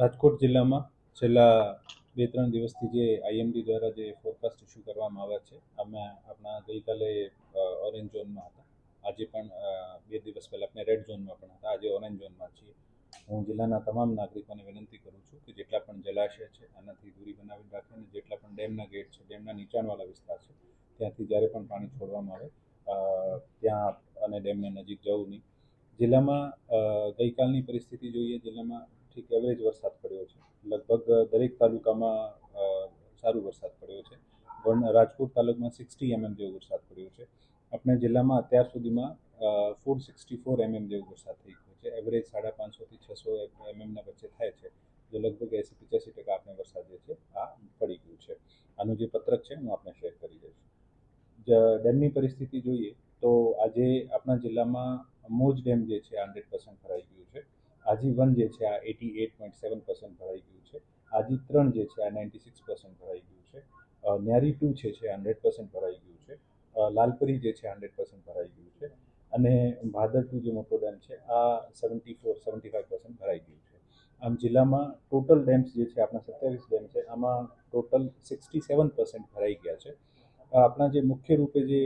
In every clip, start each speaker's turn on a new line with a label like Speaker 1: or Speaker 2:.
Speaker 1: રાજકોટ જિલ્લામાં છેલ્લા 2-3 દિવસથી જે આઈએમડી દ્વારા જે ફોરકાસ્ટ ઇસ્યુ કરવામાં આવ્યા છે, અમે આપણા ગઈકાલે ઓરેન્જ ઝોનમાં હતા, આજે પણ 2 દિવસ પહેલાં આપણે રેડ ઝોનમાં પણ હતા, આજે ઓરેન્જ ઝોનમાં છીએ. હું જિલ્લાના તમામ નાગરિકોને વિનંતી કરું છું કે જેટલા પણ જલાશય છે આનાથી દૂરી બનાવી રાખે અને જેટલા પણ ડેમના ગેટ છે, ડેમના નીચાણવાળા વિસ્તાર છે, ત્યાંથી જ્યારે પણ પાણી છોડવામાં આવે ત્યાં અને ડેમની નજીક જવું નહીં. જિલ્લામાં ગઈકાલની પરિસ્થિતિ જોઈએ, જિલ્લામાં ઠીક એવરેજ વરસાદ પડ્યો છે. લગભગ દરેક તાલુકામાં સારો વરસાદ પડ્યો છે. રાજકોટ તાલુકામાં 60 mm જેવો વરસાદ પડ્યો છે. આપણે જિલ્લામાં અત્યાર સુધીમાં 464 mm જેવો વરસાદ થઈ ગયો છે. એવરેજ 550 થી 600 mmના વચ્ચે થાય છે. જો લગભગ 80-85% આપણે વરસાદ જે છે આ પડી ગયું છે. આનું જે પત્રક છે હું આપને શેર કરી દઈશ. ડેમની પરિસ્થિતિ જોઈએ તો આજે આપણા જિલ્લામાં મોજ ડેમ જે છે 100% ભરાઈ ગયું છે. આજી 1 જે છે આ 88.7% ભરાઈ ગયું છે. આજી 3 જે છે આ 96% ભરાઈ ગયું છે. ન્યારી 2 છે 100% ભરાઈ ગયું છે. લાલપરી જે છે 100% ભરાઈ ગયું છે. અને ભાદર 2 જે મોટો ડેમ છે આ 74-75% ભરાઈ ગયું છે. આમ જિલ્લામાં ટોટલ ડેમ્સ જે છે આપણા 27 ડેમ છે, આમાં ટોટલ 67% ભરાઈ ગયા છે. આપણા જે મુખ્ય રૂપે જે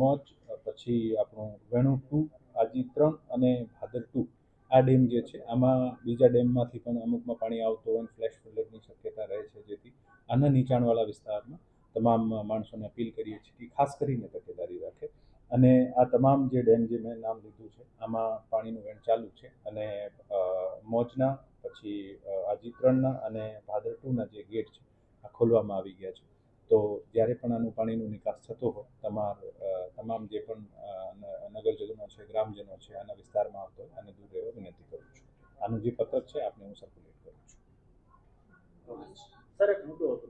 Speaker 1: મોજ પછી આપણું વેણુ 2, આજી 3 અને ભાદર 2 આ ડેમ જે છે આમાં બીજા ડેમમાંથી પણ અમુકમાં પાણી આવતો હોય, ફ્લેશ ફ્લડની શક્યતા રહે છે, જેથી આના નીચાણવાળા વિસ્તારમાં તમામ માણસોને અપીલ કરીએ છીએ કે ખાસ કરીને તકેદારી રાખે. અને આ તમામ જે ડેમ જે મેં નામ લીધું છે આમાં પાણીનું વહેણ ચાલુ છે અને મોજના પછી આજી 3ના અને ભાદર 2ના જે ગેટ છે આ ખોલવામાં આવી ગયા છે. તો જ્યારે પણ આનું પાણીનો નિકાસ થતો હોય તમામ જે પણ નગરજનો છે, ગ્રામજનો છે આના વિસ્તારમાં આવતો હોય અને દૂર રહેવા વિનંતી કરું છું. આનું જે પત્રક છે આપને હું સર્ક્યુલેટ કરું છું.
Speaker 2: સર, એક મુદ્દો હતો